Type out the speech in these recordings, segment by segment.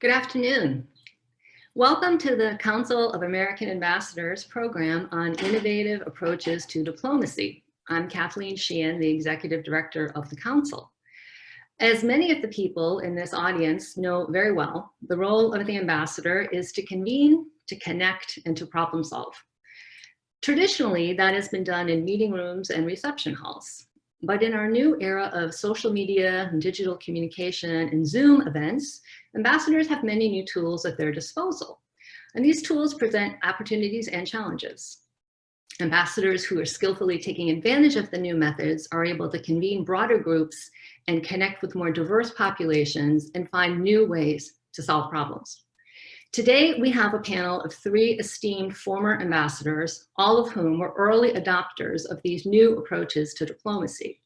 Good afternoon. Welcome to the Council of American Ambassadors program on innovative approaches to diplomacy. I'm Kathleen Sheehan, the Executive Director of the Council. As many of the people in this audience know very well, the role of the ambassador is to convene, to connect, and to problem solve. Traditionally, that has been done in meeting rooms and reception halls. But in our new era of social media and digital communication and Zoom events, ambassadors have many new tools at their disposal. And these tools present opportunities and challenges. Ambassadors who are skillfully taking advantage of the new methods are able to convene broader groups and connect with more diverse populations and find new ways to solve problems. Today, we have a panel of 3 esteemed former ambassadors, all of whom were early adopters of these new approaches to diplomacy.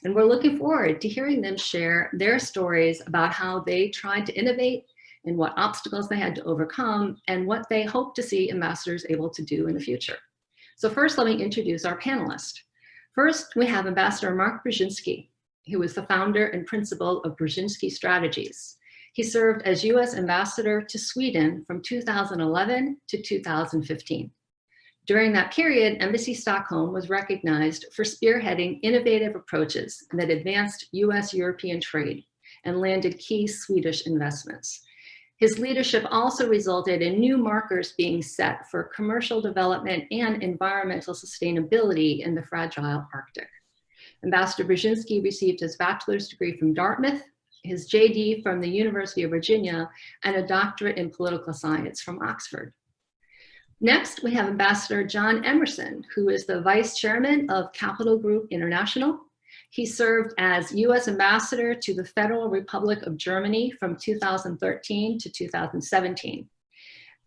And we're looking forward to hearing them share their stories about how they tried to innovate and what obstacles they had to overcome and what they hope to see ambassadors able to do in the future. So first, let me introduce our panelists. First, we have Ambassador Mark Brzezinski, who is the founder and principal of Brzezinski Strategies. He served as U.S. Ambassador to Sweden from 2011 to 2015. During that period, Embassy Stockholm was recognized for spearheading innovative approaches that advanced U.S.-European trade and landed key Swedish investments. His leadership also resulted in new markers being set for commercial development and environmental sustainability in the fragile Arctic. Ambassador Brzezinski received his bachelor's degree from Dartmouth, his JD from the University of Virginia, and a doctorate in political science from Oxford. Next, we have Ambassador John Emerson, who is the Vice Chairman of Capital Group International. He served as U.S. Ambassador to the Federal Republic of Germany from 2013 to 2017.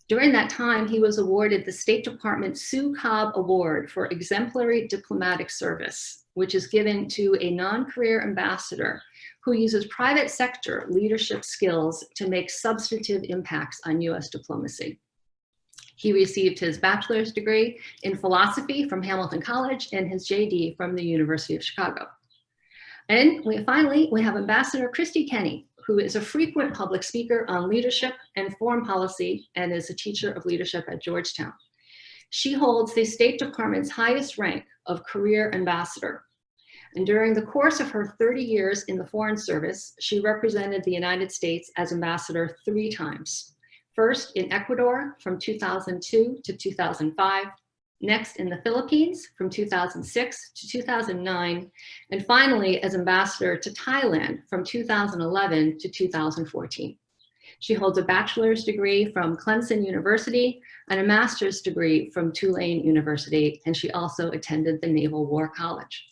During that time, he was awarded the State Department Sue Cobb Award for Exemplary Diplomatic Service, which is given to a non-career ambassador who uses private sector leadership skills to make substantive impacts on U.S. diplomacy. He received his bachelor's degree in philosophy from Hamilton College and his JD from the University of Chicago. And finally, we have Ambassador Christy Kenny, who is a frequent public speaker on leadership and foreign policy and is a teacher of leadership at Georgetown. She holds the State Department's highest rank of career ambassador. And during the course of her 30 years in the Foreign Service, she represented the United States as ambassador 3 times. First in Ecuador from 2002 to 2005, next in the Philippines from 2006 to 2009, and finally as ambassador to Thailand from 2011 to 2014. She holds a bachelor's degree from Clemson University and a master's degree from Tulane University, and she also attended the Naval War College.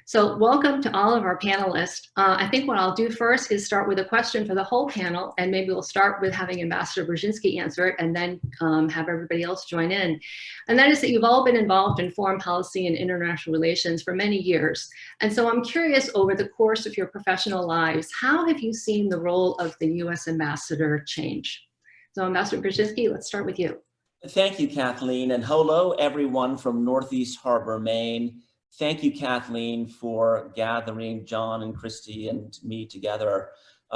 So welcome to all of our panelists. I think what I'll do first is start with a question for the whole panel, and maybe we'll start with having Ambassador Brzezinski answer it and then have everybody else join in. And that is that you've all been involved in foreign policy and international relations for many years. And so I'm curious, over the course of your professional lives, how have you seen the role of the U.S. ambassador change? So Ambassador Brzezinski, let's start with you. Thank you, Kathleen, and hello everyone from Northeast Harbor, Maine. Thank you, Kathleen, for gathering John and Kristie and me together.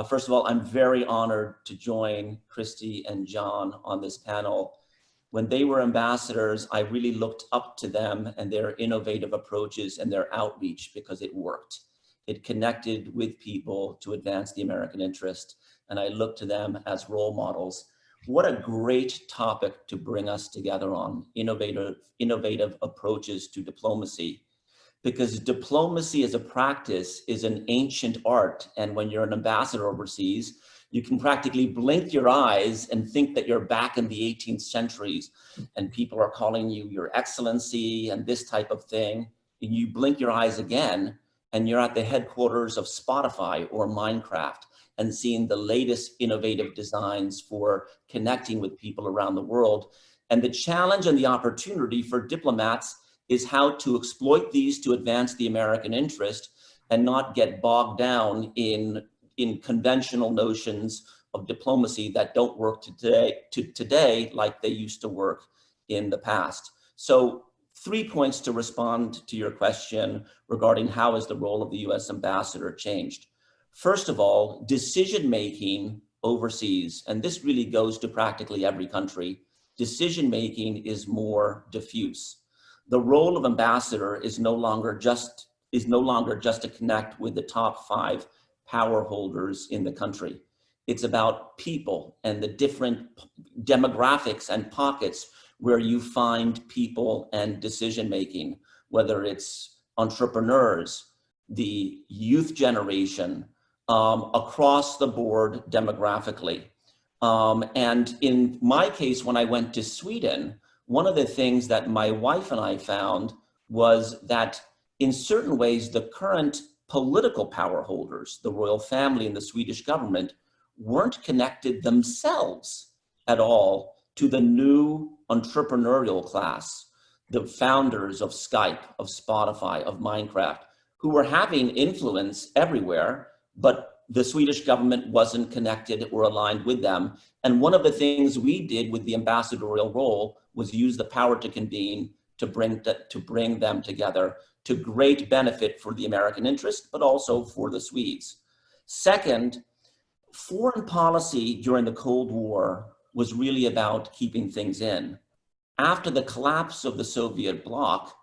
First of all, I'm very honored to join Kristie and John on this panel. When they were ambassadors, I really looked up to them and their innovative approaches and their outreach because it worked. It connected with people to advance the American interest, and I looked to them as role models. What a great topic to bring us together on, innovative approaches to diplomacy. Because diplomacy as a practice is an ancient art. And when you're an ambassador overseas, you can practically blink your eyes and think that you're back in the 18th centuries and people are calling you your excellency and this type of thing. And you blink your eyes again and you're at the headquarters of Spotify or Minecraft and seeing the latest innovative designs for connecting with people around the world. And the challenge and the opportunity for diplomats is how to exploit these to advance the American interest and not get bogged down in conventional notions of diplomacy that don't work today like they used to work in the past. So 3 points to respond to your question regarding how has the role of the U.S. ambassador changed. First of all, decision-making overseas, and this really goes to practically every country, decision-making is more diffuse. The role of ambassador is no longer just to connect with the top 5 power holders in the country. It's about people and the different demographics and pockets where you find people and decision-making, whether it's entrepreneurs, the youth generation, across the board demographically. And in my case, when I went to Sweden, one of the things that my wife and I found was that in certain ways, the current political power holders, the royal family and the Swedish government, weren't connected themselves at all to the new entrepreneurial class, the founders of Skype, of Spotify, of Minecraft, who were having influence everywhere, but the Swedish government wasn't connected or aligned with them. And one of the things we did with the ambassadorial role was use the power to convene to bring them together, to great benefit for the American interest, but also for the Swedes. Second, foreign policy during the Cold War was really about keeping things in. After the collapse of the Soviet bloc,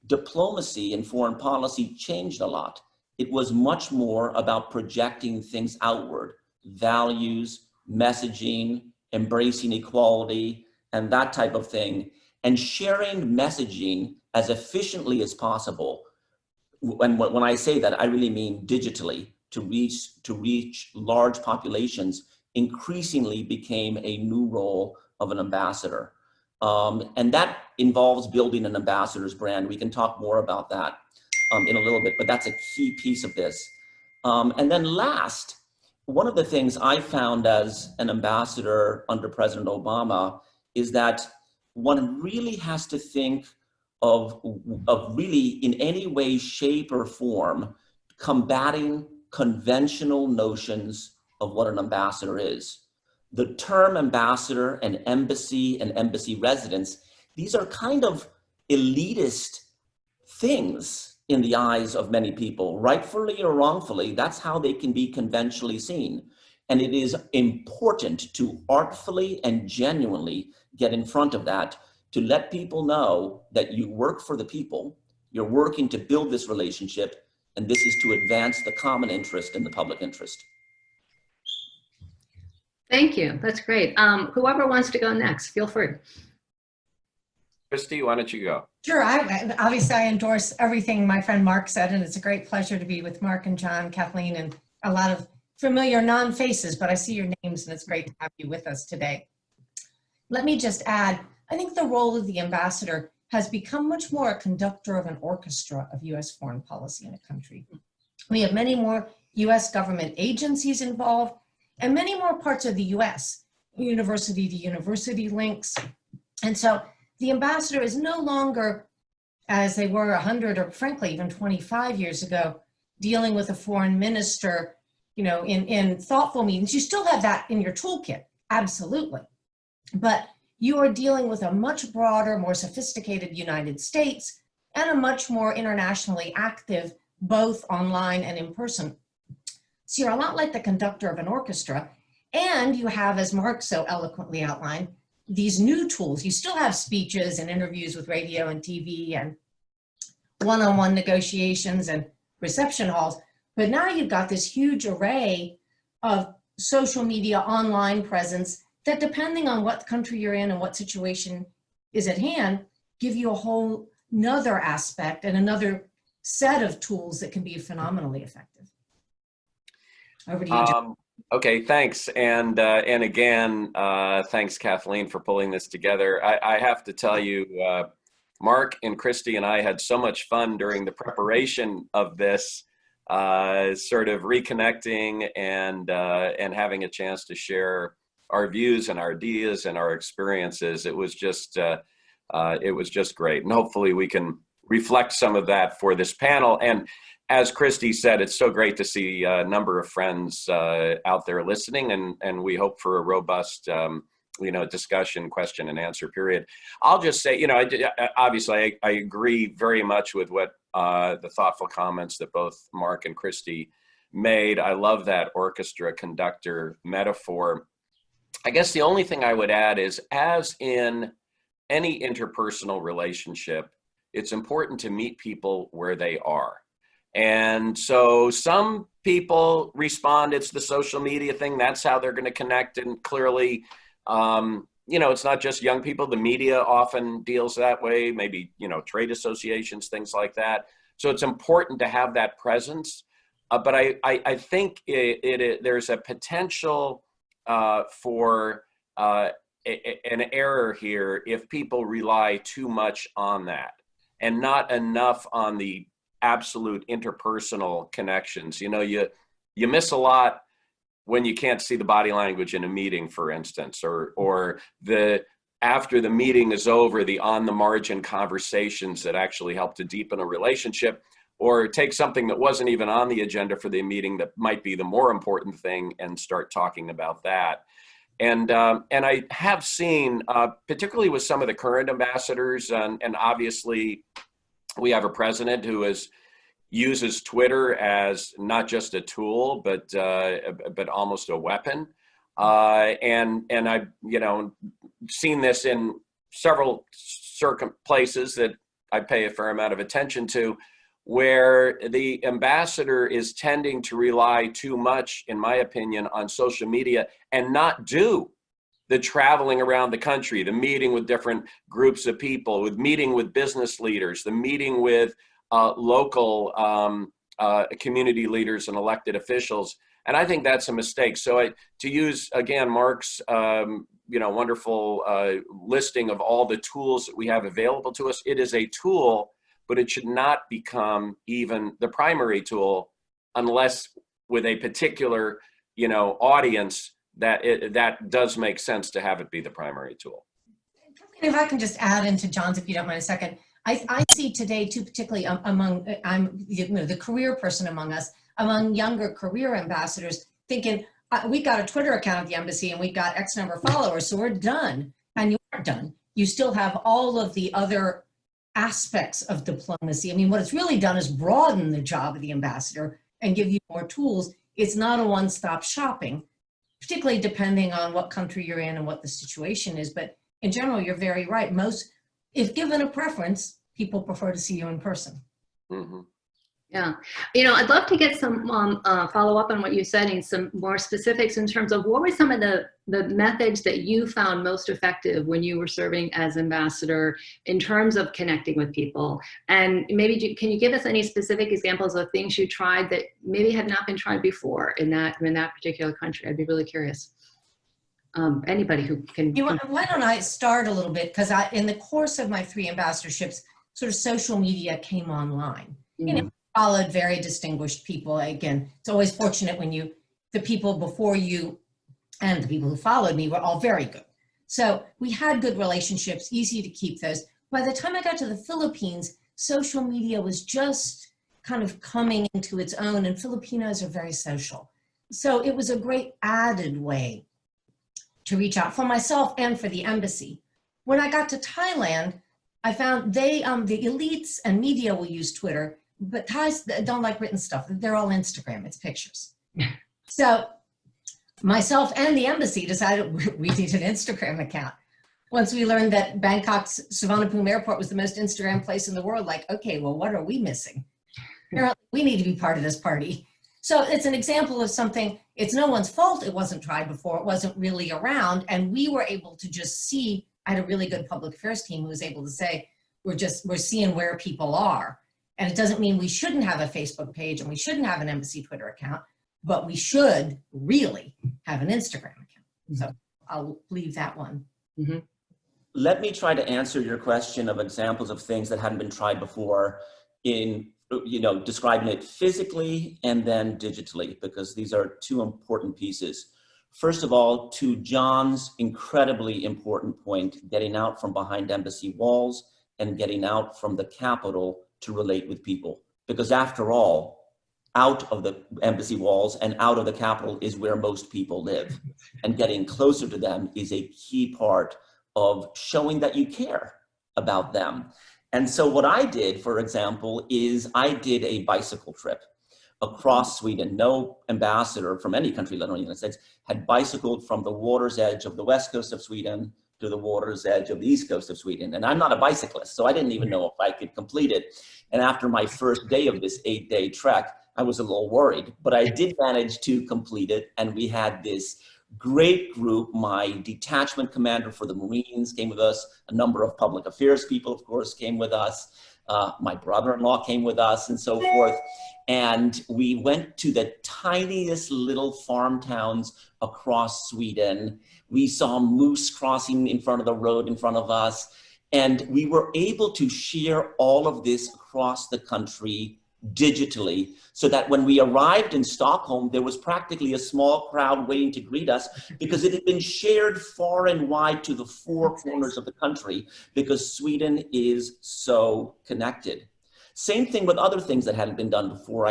diplomacy and foreign policy changed a lot. It was much more about projecting things outward, values, messaging, embracing equality, and that type of thing, and sharing messaging as efficiently as possible. When I say that, I really mean digitally, to reach large populations increasingly became a new role of an ambassador. And that involves building an ambassador's brand. We can talk more about that in a little bit, but that's a key piece of this. And then last, one of the things I found as an ambassador under President Obama is that one really has to think of really in any way, shape, or form combating conventional notions of what an ambassador is. The term ambassador and embassy residence, these are kind of elitist things in the eyes of many people, rightfully or wrongfully. That's how they can be conventionally seen. And it is important to artfully and genuinely get in front of that, to let people know that you work for the people, you're working to build this relationship, and this is to advance the common interest and the public interest. Thank you. That's great. Whoever wants to go next, feel free. Kristie, why don't you go? Sure. Obviously, I endorse everything my friend Mark said, and it's a great pleasure to be with Mark and John, Kathleen, and a lot of familiar non-faces, but I see your names, and it's great to have you with us today. Let me just add, I think the role of the ambassador has become much more a conductor of an orchestra of U.S. foreign policy in a country. We have many more U.S. government agencies involved, and many more parts of the U.S., university to university links. And so the ambassador is no longer, as they were 100 or frankly even 25 years ago, dealing with a foreign minister, you know, in thoughtful meetings. You still have that in your toolkit, absolutely. But you are dealing with a much broader, more sophisticated United States and a much more internationally active, both online and in person. So you're a lot like the conductor of an orchestra, and you have, as Mark so eloquently outlined, these new tools. You still have speeches and interviews with radio and TV and one-on-one negotiations and reception halls, but now you've got this huge array of social media online presence that, depending on what country you're in and what situation is at hand, give you a whole nother aspect and another set of tools that can be phenomenally effective. Over to you, John. Okay, thanks. And again, thanks, Kathleen, for pulling this together. I have to tell you, Mark and Kristie and I had so much fun during the preparation of this, sort of reconnecting and having a chance to share our views and our ideas and our experiences. It was just great. And hopefully we can reflect some of that for this panel. And as Kristie said, it's so great to see a number of friends out there listening, and we hope for a robust discussion, question and answer period. I'll just say, obviously I agree very much with what the thoughtful comments that both Mark and Kristie made. I love that orchestra conductor metaphor. I guess the only thing I would add is, as in any interpersonal relationship, it's important to meet people where they are. And so some people respond, it's the social media thing, that's how they're going to connect. And clearly, you know, it's not just young people. The media often deals that way, maybe, you know, trade associations, things like that. So it's important to have that presence. But I think there's a potential for an error here if people rely too much on that and not enough on the absolute interpersonal connections. You know, you miss a lot when you can't see the body language in a meeting, for instance, or after the meeting is over, the on the margin conversations that actually help to deepen a relationship, or take something that wasn't even on the agenda for the meeting that might be the more important thing and start talking about that. And I have seen, particularly with some of the current ambassadors, and obviously we have a president who uses Twitter as not just a tool, but almost a weapon. And I've, you know, seen this in several places that I pay a fair amount of attention to, where the ambassador is tending to rely too much, in my opinion, on social media and not do the traveling around the country, the meeting with different groups of people, with meeting with business leaders, the meeting with local community leaders and elected officials. And I think that's a mistake. So to use, again, Mark's you know, wonderful listing of all the tools that we have available to us, it is a tool, but it should not become even the primary tool unless with a particular, you know, audience that does make sense to have it be the primary tool. If I can just add into John's, if you don't mind a second, I see today too, particularly among, I'm, you know, the career person among us, among younger career ambassadors, thinking, we got a Twitter account at the embassy and we got X number of followers, so we're done. And you aren't done. You still have all of the other aspects of diplomacy. I mean, what it's really done is broaden the job of the ambassador and give you more tools. It's not a one-stop shopping, particularly depending on what country you're in and what the situation is. But in general, you're very right. Most, if given a preference, people prefer to see you in person. Mm-hmm. Yeah, you know, I'd love to get some follow up on what you said and some more specifics in terms of what were some of the methods that you found most effective when you were serving as ambassador in terms of connecting with people. And maybe can you give us any specific examples of things you tried that maybe had not been tried before in that particular country? I'd be really curious. Anybody who can. Why don't I start a little bit, because in the course of my 3 ambassadorships, sort of social media came online. Mm-hmm. You know, followed very distinguished people. Again, it's always fortunate when the people before you and the people who followed me were all very good. So we had good relationships, easy to keep those. By the time I got to the Philippines, social media was just kind of coming into its own, and Filipinos are very social. So it was a great added way to reach out for myself and for the embassy. When I got to Thailand, I found the elites and media will use Twitter, but Thais don't like written stuff. They're all Instagram, it's pictures. So myself and the embassy decided we need an Instagram account. Once we learned that Bangkok's Suvarnabhumi Airport was the most Instagram place in the world, like, okay, well, what are we missing? Apparently, we need to be part of this party. So it's an example of something, it's no one's fault it wasn't tried before, it wasn't really around, and we were able to just see, I had a really good public affairs team who was able to say, we're seeing where people are. And it doesn't mean we shouldn't have a Facebook page and we shouldn't have an embassy Twitter account, but we should really have an Instagram account. So I'll leave that one. Mm-hmm. Let me try to answer your question of examples of things that hadn't been tried before in, you know, describing it physically and then digitally, because these are 2 important pieces. First of all, to John's incredibly important point, getting out from behind embassy walls and getting out from the Capitol to relate with people. Because after all, out of the embassy walls and out of the Capitol is where most people live. And getting closer to them is a key part of showing that you care about them. And so what I did, for example, is I did a bicycle trip across Sweden. No ambassador from any country, let alone the United States, had bicycled from the water's edge of the west coast of Sweden to the water's edge of the east coast of Sweden. And I'm not a bicyclist, so I didn't even know if I could complete it. And after my first day of this 8-day trek, I was a little worried, but I did manage to complete it. And we had this great group. My detachment commander for the Marines came with us. A number of public affairs people, of course, came with us. My brother-in-law came with us and so forth. And we went to the tiniest little farm towns across Sweden. We saw moose crossing in front of the road in front of us. And we were able to share all of this across the country digitally, so that when we arrived in Stockholm, there was practically a small crowd waiting to greet us, because it had been shared far and wide to the four corners of the country, because Sweden is so connected. Same thing with other things that hadn't been done before.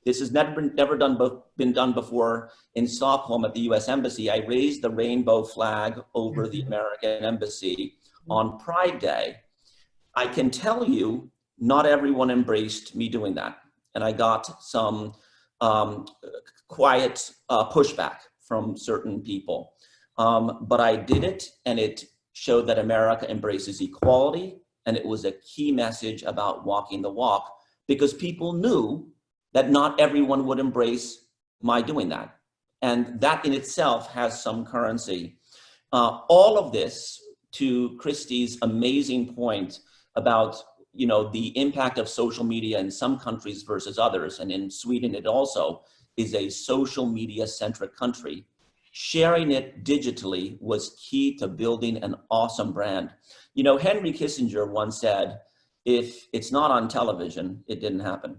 This has never been done before in Stockholm at the US Embassy. I raised the rainbow flag over the American Embassy on Pride Day. I can tell you, not everyone embraced me doing that. And I got some quiet pushback from certain people. But I did it, and it showed that America embraces equality. And it was a key message about walking the walk, because people knew that not everyone would embrace my doing that. And that in itself has some currency. All of this, to Kristie's amazing point about the impact of social media in some countries versus others, and in Sweden it also is a social media centric country. Sharing it digitally was key to building an awesome brand. Henry Kissinger once said, if it's not on television, it didn't happen.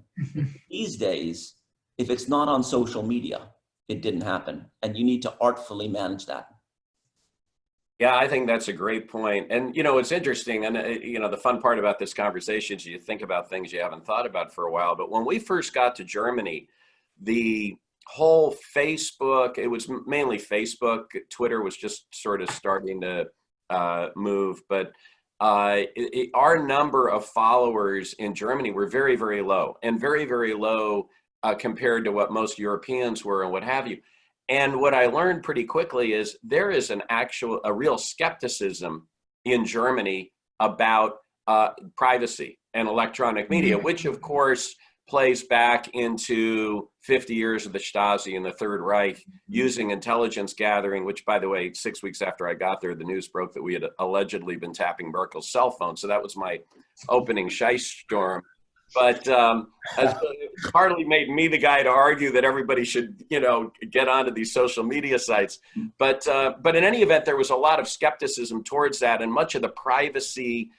These days, if it's not on social media, it didn't happen. And you need to artfully manage that. Yeah, I think that's a great point. And, it's interesting. And, the fun part about this conversation is you think about things you haven't thought about for a while. But when we first got to Germany, the whole Facebook, it was mainly Facebook. Twitter was just sort of starting to move. But our number of followers in Germany were very, very low, and very, very low compared to what most Europeans were and what have you. And what I learned pretty quickly is there is a real skepticism in Germany about privacy and electronic media, which of course plays back into 50 years of the Stasi and the Third Reich using intelligence gathering, which, by the way, 6 weeks after I got there, the news broke that we had allegedly been tapping Merkel's cell phone. So that was my opening Scheisstorm. But it hardly made me the guy to argue that everybody should, get onto these social media sites. But in any event, there was a lot of skepticism towards that, and much of the privacy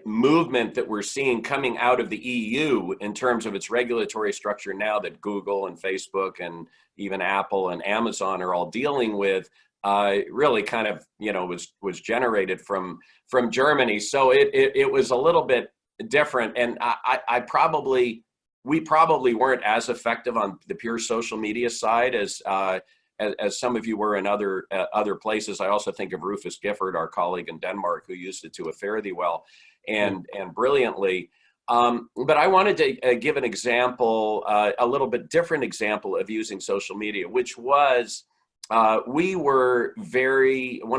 movement that we're seeing coming out of the EU in terms of its regulatory structure now that Google and Facebook and even Apple and Amazon are all dealing with, really kind of, was generated from Germany. So it was a little bit different. And we probably weren't as effective on the pure social media side as some of you were in other places. I also think of Rufus Gifford, our colleague in Denmark, who used it to a fare thee well and brilliantly. But I wanted to give an example, a little bit different example of using social media, which was one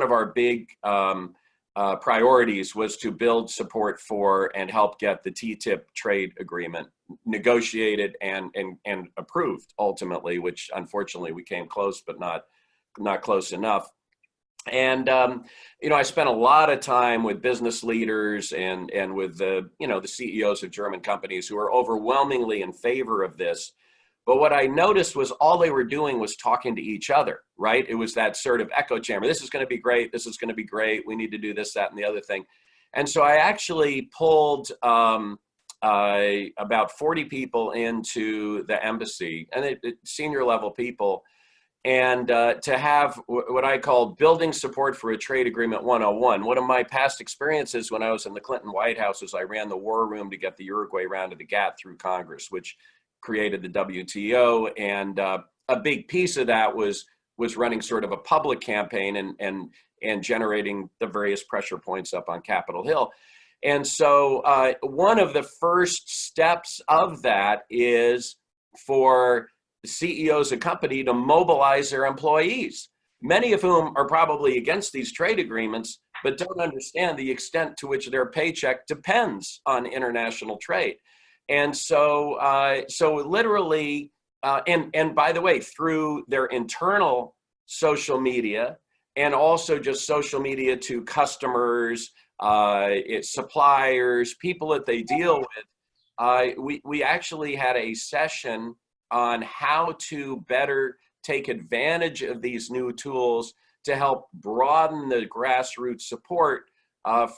of our big priorities was to build support for and help get the TTIP trade agreement negotiated and approved ultimately, which unfortunately we came close, but not close enough. And, I spent a lot of time with business leaders and with the CEOs of German companies who are overwhelmingly in favor of this. But what I noticed was all they were doing was talking to each other, right? It was that sort of echo chamber. This is going to be great. This is going to be great. We need to do this, that, and the other thing. And so I actually pulled about 40 people into the embassy, and senior level people, and to have what I call building support for a trade agreement 101. One of my past experiences when I was in the Clinton White House is I ran the war room to get the Uruguay round of the GATT through Congress, which created the WTO. And a big piece of that was running sort of a public campaign and generating the various pressure points up on Capitol Hill. And so one of the first steps of that is for CEOs of company to mobilize their employees, many of whom are probably against these trade agreements, but don't understand the extent to which their paycheck depends on international trade. And so, literally, and by the way, through their internal social media and also just social media to customers, suppliers, people that they deal with, we actually had a session on how to better take advantage of these new tools to help broaden the grassroots support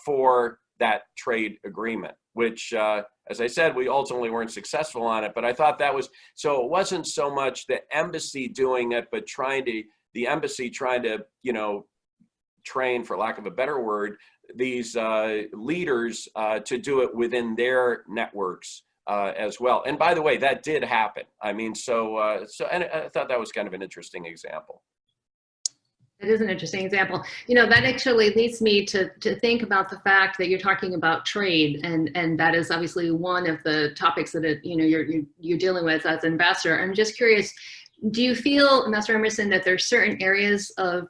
for that trade agreement, which, as I said, we ultimately weren't successful on it. But I thought that was, so it wasn't so much the embassy doing it, but the embassy trying to, train, for lack of a better word, these leaders to do it within their networks as well. And by the way, that did happen. I mean, and I thought that was kind of an interesting example. It is an interesting example. That actually leads me to think about the fact that you're talking about trade, and that is obviously one of the topics that you're dealing with as an ambassador. I'm just curious, do you feel, Ambassador Emerson, that there's certain areas of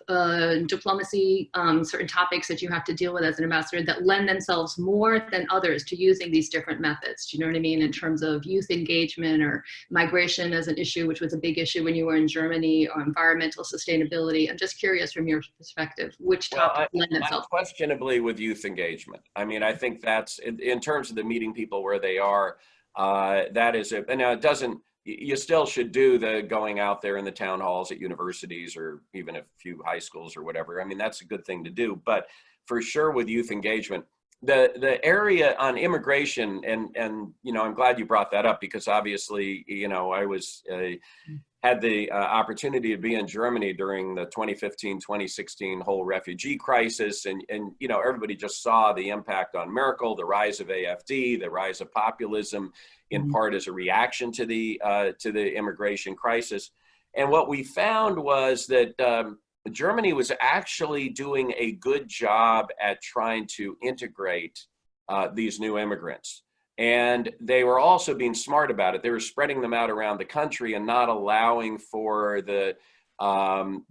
diplomacy, certain topics that you have to deal with as an ambassador that lend themselves more than others to using these different methods? Do you know what I mean? In terms of youth engagement or migration as an issue, which was a big issue when you were in Germany, or environmental sustainability. I'm just curious from your perspective, which topics lend themselves? Unquestionably with youth engagement. I mean, I think that's, in terms of the meeting people where they are, that is it. And now it doesn't, you still should do the going out there in the town halls at universities or even a few high schools or whatever. I mean, that's a good thing to do. But for sure with youth engagement, the area on immigration, and I'm glad you brought that up, because obviously, I was had the opportunity to be in Germany during the 2015-2016 whole refugee crisis, and everybody just saw the impact on Merkel, the rise of AfD, the rise of populism, in part as a reaction to the immigration crisis. And what we found was that Germany was actually doing a good job at trying to integrate these new immigrants. And they were also being smart about it. They were spreading them out around the country and not allowing for the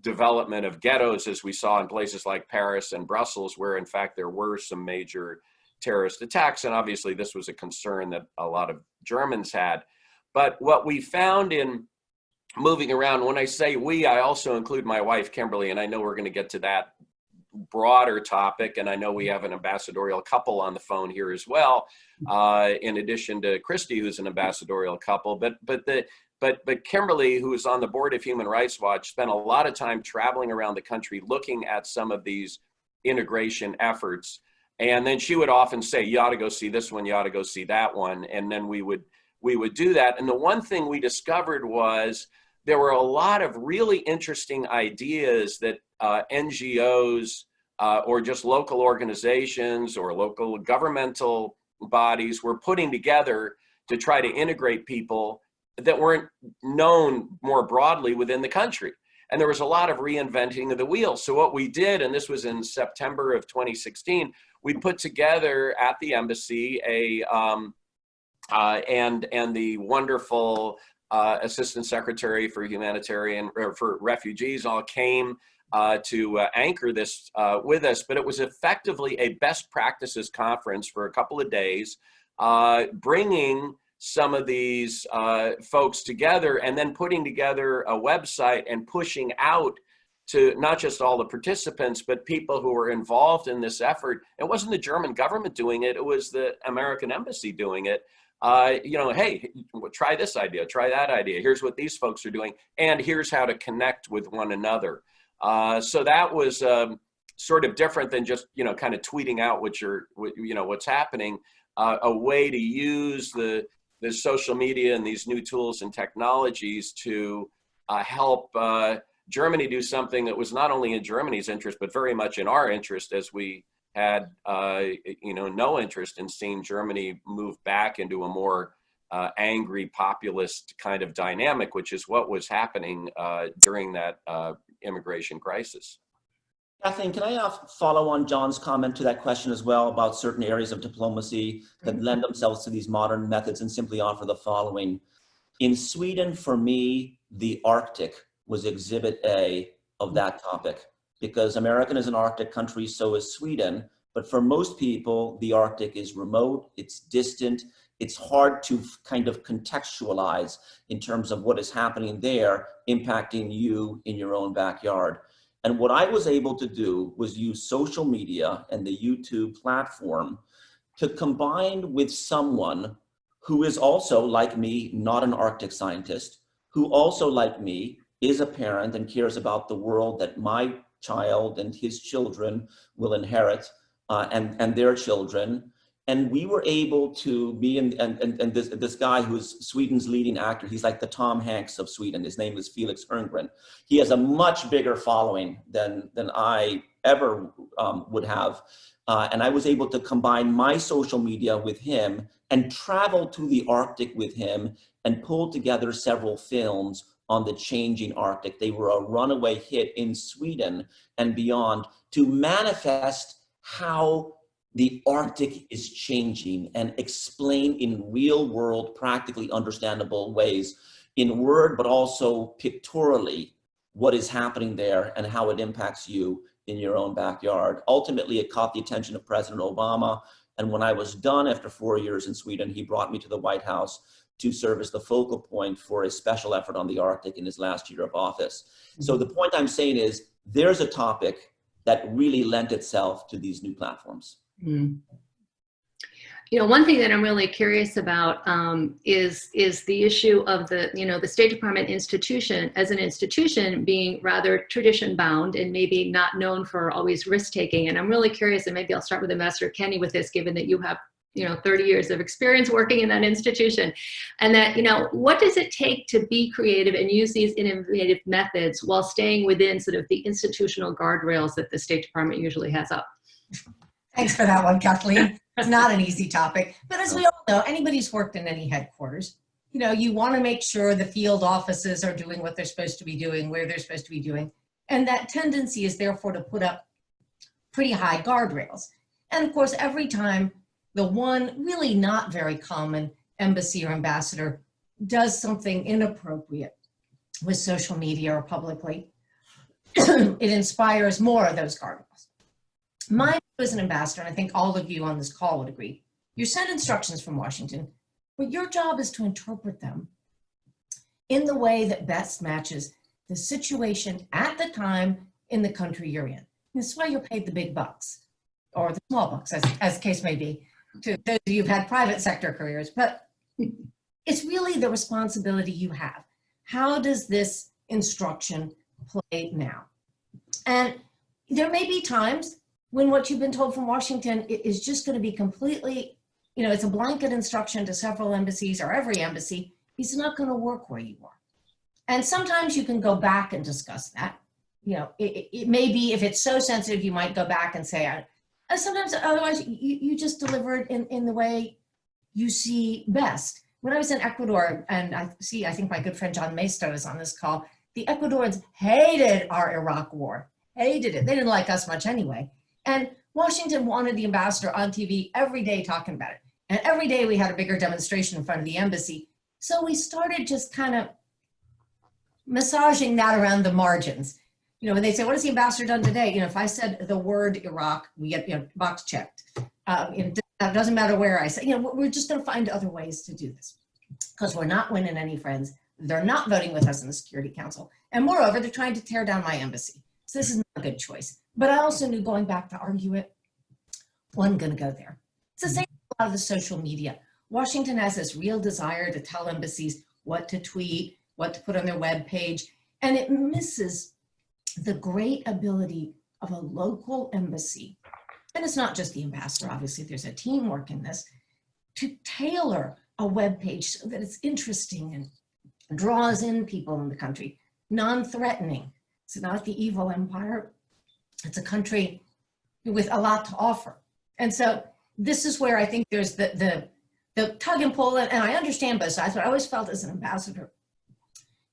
development of ghettos, as we saw in places like Paris and Brussels, where in fact there were some major terrorist attacks. And obviously this was a concern that a lot of Germans had. But what we found in moving around, when I say we, I also include my wife, Kimberly, and I know we're going to get to that broader topic. And I know we have an ambassadorial couple on the phone here as well, in addition to Kristie, who's an ambassadorial couple. But Kimberly, who is on the board of Human Rights Watch, spent a lot of time traveling around the country looking at some of these integration efforts. And then she would often say, you ought to go see this one, you ought to go see that one. And then we would do that. And the one thing we discovered was there were a lot of really interesting ideas that NGOs or just local organizations or local governmental bodies were putting together to try to integrate people that weren't known more broadly within the country. And there was a lot of reinventing of the wheel. So what we did, and this was in September of 2016, we put together at the embassy and the wonderful Assistant Secretary for Humanitarian, or for Refugees, all came to anchor this with us. But it was effectively a best practices conference for a couple of days, bringing some of these folks together and then putting together a website and pushing out to not just all the participants, but people who were involved in this effort. It wasn't the German government doing it, it was the American embassy doing it. Hey, try this idea, try that idea. Here's what these folks are doing, and here's how to connect with one another. So that was sort of different than just, kind of tweeting out what's happening. A way to use the social media and these new tools and technologies to help Germany do something that was not only in Germany's interest, but very much in our interest, as we had no interest in seeing Germany move back into a more angry populist kind of dynamic, which is what was happening during that immigration crisis. Kathleen, can I follow on John's comment to that question as well about certain areas of diplomacy that lend themselves to these modern methods, and simply offer the following. In Sweden, for me, the Arctic was exhibit A of that topic, because America is an Arctic country, so is Sweden. But for most people, the Arctic is remote, it's distant, it's hard to kind of contextualize in terms of what is happening there, impacting you in your own backyard. And what I was able to do was use social media and the YouTube platform to combine with someone who is also, like me, not an Arctic scientist, who also, like me, is a parent and cares about the world that my child and his children will inherit, and their children. And we were able to be and this guy who's Sweden's leading actor, he's like the Tom Hanks of Sweden. His name is Felix Herngren. He has a much bigger following than I ever would have. And I was able to combine my social media with him and travel to the Arctic with him and pull together several films on the changing Arctic. They were a runaway hit in Sweden and beyond, to manifest how the Arctic is changing and explain in real world, practically understandable ways, in word, but also pictorially, what is happening there and how it impacts you in your own backyard. Ultimately, it caught the attention of President Obama. And when I was done after 4 years in Sweden, he brought me to the White House to serve as the focal point for a special effort on the Arctic in his last year of office. So the point I'm saying is, there's a topic that really lent itself to these new platforms. Mm. You know, one thing that I'm really curious about is the issue of the State Department institution as an institution being rather tradition bound and maybe not known for always risk taking. And I'm really curious, and maybe I'll start with Ambassador Kenney with this, given that you have 30 years of experience working in that institution, and that, what does it take to be creative and use these innovative methods while staying within sort of the institutional guardrails that the State Department usually has up? Thanks for that one, Kathleen. It's not an easy topic, but as we all know, anybody who's worked in any headquarters, you want to make sure the field offices are doing what they're supposed to be doing, where they're supposed to be doing. And that tendency is therefore to put up pretty high guardrails. And of course, every time the one really not very common embassy or ambassador does something inappropriate with social media or publicly, it inspires more of those guardrails. My view as an ambassador, and I think all of you on this call would agree, you're sent instructions from Washington, but your job is to interpret them in the way that best matches the situation at the time in the country you're in. This is why you're paid the big bucks, or the small bucks, as the case may be, to those of you who've had private sector careers. But it's really the responsibility you have. How does this instruction play now? And there may be times when what you've been told from Washington is just going to be completely, it's a blanket instruction to several embassies or every embassy. It's not going to work where you are. And sometimes you can go back and discuss that. It may be, if it's so sensitive, you might go back and say, sometimes otherwise you just deliver it in the way you see best. When I was in Ecuador, and I think my good friend John Maisto is on this call, the Ecuadorians hated our Iraq war, hated it. They didn't like us much anyway. And Washington wanted the ambassador on TV every day talking about it. And every day we had a bigger demonstration in front of the embassy. So we started just kind of massaging that around the margins. When they say, what has the ambassador done today? If I said the word Iraq, we get, box checked. It doesn't matter where I say, we're just going to find other ways to do this, because we're not winning any friends. They're not voting with us in the Security Council. And moreover, they're trying to tear down my embassy. So this is not a good choice. But I also knew, going back to argue it, wasn't going to go there. It's the same with a lot of the social media. Washington has this real desire to tell embassies what to tweet, what to put on their web page, and it misses the great ability of a local embassy, and it's not just the ambassador, obviously there's a teamwork in this, to tailor a web page so that it's interesting and draws in people in the country, non-threatening. It's not the evil empire. It's a country with a lot to offer. And so this is where I think there's the tug and pull, and I understand both sides, but I always felt as an ambassador,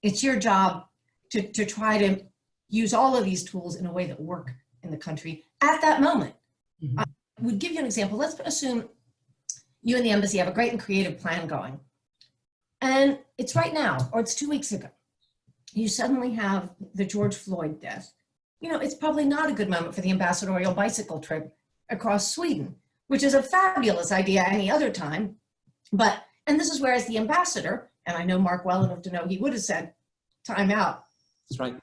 it's your job to try to use all of these tools in a way that work in the country at that moment. Mhm. I would give you an example. Let's assume you and the embassy have a great and creative plan going. And it's right now, or it's 2 weeks ago. You suddenly have the George Floyd death. You know, it's probably not a good moment for the ambassadorial bicycle trip across Sweden, which is a fabulous idea any other time. But, and this is where as the ambassador, and I know Mark well enough to know he would have said, time out. That's right.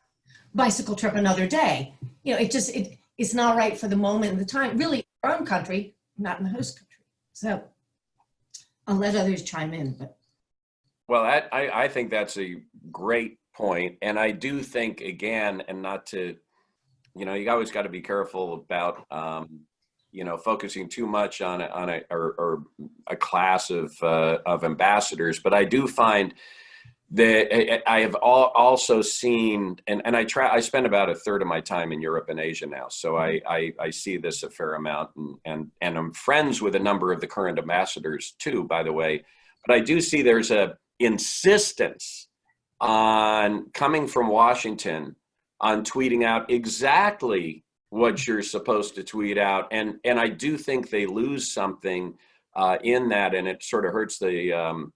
Bicycle trip another day. You know, it's not right for the moment and the time, really our own country, not in the host country. So I'll let others chime in, but. Well, I think that's a great point. And I do think, again, and not to, you know, you always got to be careful about, you know, focusing too much on a class of ambassadors. But I do find that I have also seen, and I spend about a third of my time in Europe and Asia now. So I see this a fair amount, and I'm friends with a number of the current ambassadors too, by the way. But I do see there's a insistence on coming from Washington on tweeting out exactly what you're supposed to tweet out. And I do think they lose something in that, and it sort of hurts the,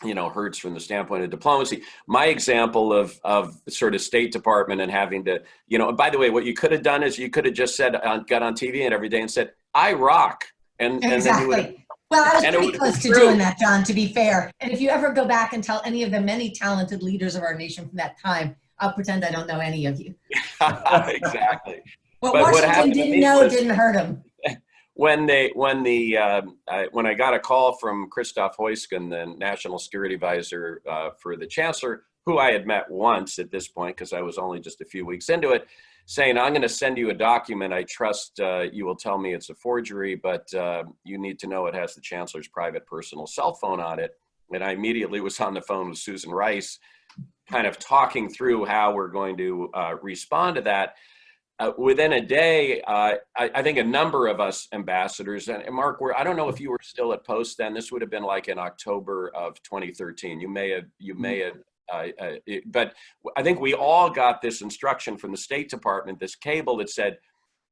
you know, hurts from the standpoint of diplomacy. My example of sort of State Department and having to, you know, by the way, what you could have done is you could have just said, got on TV and every day and said, I rock. And Exactly. And then you would, Well, I was and it pretty would close be to true. doing that, John, to be fair. And if you ever go back and tell any of the many talented leaders of our nation from that time, I'll pretend I don't know any of you. Exactly. What But what Washington happened to didn't me know was- didn't hurt him. When I got a call from Christoph Heusgen, the National Security Advisor for the Chancellor, who I had met once at this point because I was only just a few weeks into it, saying, I'm going to send you a document. I trust you will tell me it's a forgery, but you need to know it has the Chancellor's private personal cell phone on it. And I immediately was on the phone with Susan Rice, kind of talking through how we're going to respond to that. Within a day, I think a number of us ambassadors, and Mark, I don't know if you were still at Post then. This would have been like in October of 2013. You may have, but I think we all got this instruction from the State Department, this cable that said,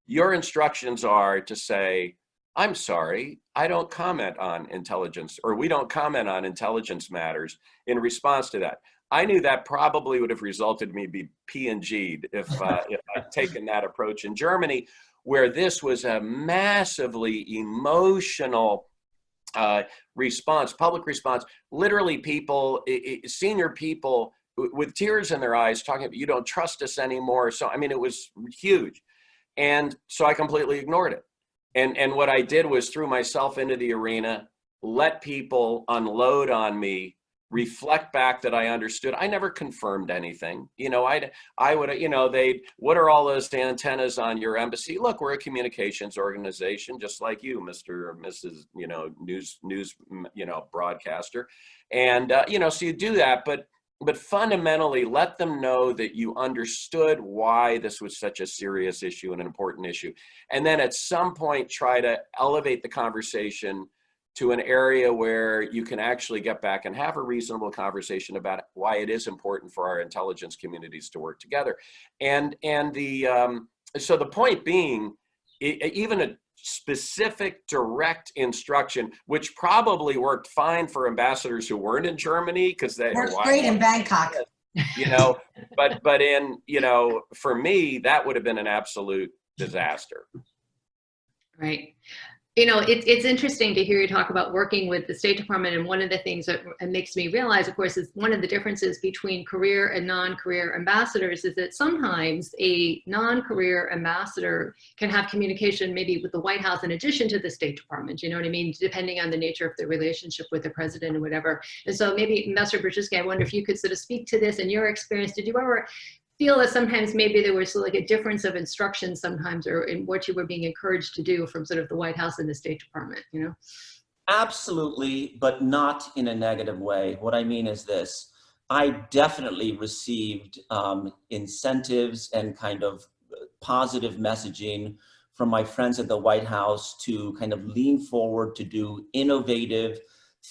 your instructions are to say, I'm sorry, I don't comment on intelligence, or we don't comment on intelligence matters in response to that. I knew that probably would have resulted in me be P&G'd if I'd taken that approach in Germany, where this was a massively emotional response, public response. Literally people, senior people with tears in their eyes talking about, you don't trust us anymore. So, I mean, it was huge. And so I completely ignored it. And what I did was threw myself into the arena, let people unload on me, reflect back that I understood. I never confirmed anything. You know, I would, you know, what are all those antennas on your embassy? Look, we're a communications organization, just like you, Mr. or Mrs., you know, news, you know, broadcaster. And, you know, so you do that, but fundamentally let them know that you understood why this was such a serious issue and an important issue. And then at some point, try to elevate the conversation to an area where you can actually get back and have a reasonable conversation about why it is important for our intelligence communities to work together. And so the point being, even a specific direct instruction, which probably worked fine for ambassadors who weren't in Germany, because they Works great in Bangkok. You know, but in, you know, for me, that would have been an absolute disaster. Right. You know, it's interesting to hear you talk about working with the State Department. And one of the things that makes me realize, of course, is one of the differences between career and non-career ambassadors is that sometimes a non-career ambassador can have communication maybe with the White House in addition to the State Department, you know what I mean? Depending on the nature of the relationship with the president and whatever. And so maybe, Ambassador Brzezinski, I wonder if you could sort of speak to this in your experience. Did you ever feel that sometimes maybe there was like a difference of instructions sometimes, or in what you were being encouraged to do from sort of the White House and the State Department, you know? Absolutely, but not in a negative way. What I mean is this: I definitely received incentives and kind of positive messaging from my friends at the White House to kind of lean forward to do innovative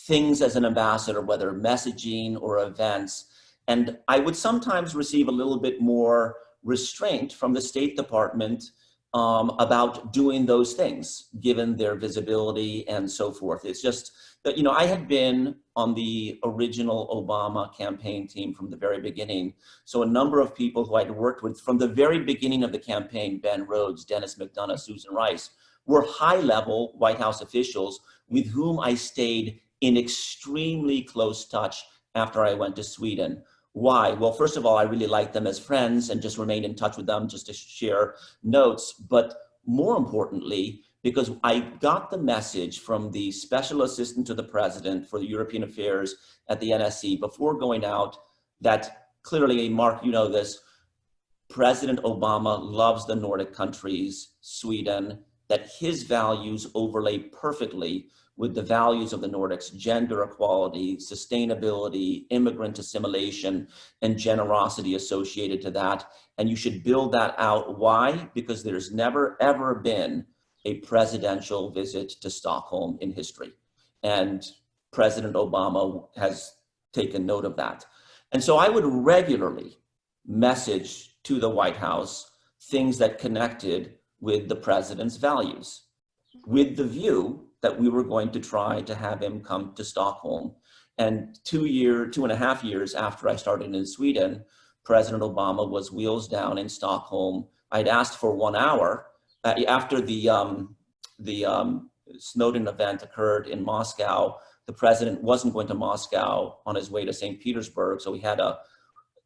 things as an ambassador, whether messaging or events. And I would sometimes receive a little bit more restraint from the State Department about doing those things, given their visibility and so forth. It's just that, I had been on the original Obama campaign team from the very beginning. So a number of people who I'd worked with from the very beginning of the campaign, Ben Rhodes, Dennis McDonough, Susan Rice, were high-level White House officials with whom I stayed in extremely close touch after I went to Sweden. Why? Well, first of all, I really liked them as friends and just remained in touch with them just to share notes. But more importantly, because I got the message from the special assistant to the president for the European affairs at the NSC before going out that clearly, Mark, you know this, President Obama loves the Nordic countries, Sweden, that his values overlay perfectly with the values of the Nordics: gender equality, sustainability, immigrant assimilation, and generosity associated to that. And you should build that out. Why? Because there's never, ever been a presidential visit to Stockholm in history. And President Obama has taken note of that. And so I would regularly message to the White House things that connected with the president's values, with the view that we were going to try to have him come to Stockholm. And 2.5 years after I started in Sweden, President Obama was wheels down in Stockholm. I'd asked for 1 hour after the Snowden event occurred in Moscow. The president wasn't going to Moscow on his way to St. Petersburg, so he had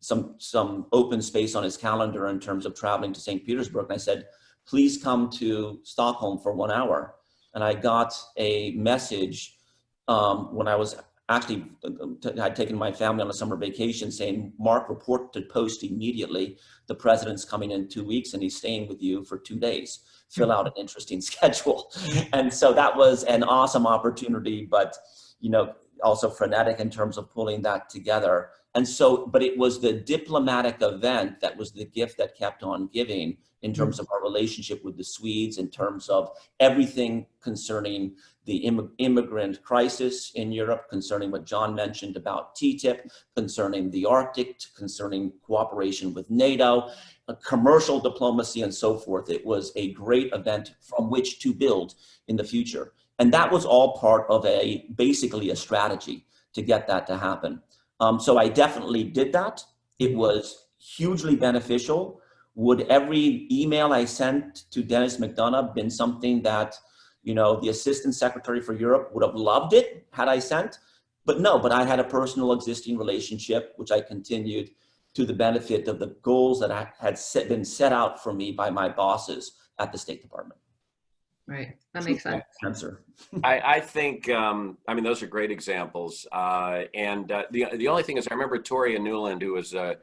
some open space on his calendar in terms of traveling to St. Petersburg. And I said, please come to Stockholm for 1 hour. And I got a message when I was actually, I'd taken my family on a summer vacation saying, Mark, report to Post immediately. The president's coming in 2 weeks and he's staying with you for 2 days. Fill out an interesting schedule. And so that was an awesome opportunity, but also frenetic in terms of pulling that together. And so, but it was the diplomatic event that was the gift that kept on giving in terms of our relationship with the Swedes, in terms of everything concerning the immigrant crisis in Europe, concerning what John mentioned about TTIP, concerning the Arctic, concerning cooperation with NATO, commercial diplomacy, and so forth. It was a great event from which to build in the future. And that was all part of basically a strategy to get that to happen. So I definitely did that. It was hugely beneficial. Would every email I sent to Dennis McDonough been something that, the Assistant Secretary for Europe would have loved it had I sent? But no, but I had a personal existing relationship, which I continued to the benefit of the goals that had been set out for me by my bosses at the State Department. Right, that makes sense. Answer. I think, those are great examples. The only thing is, I remember Toria Newland, who was the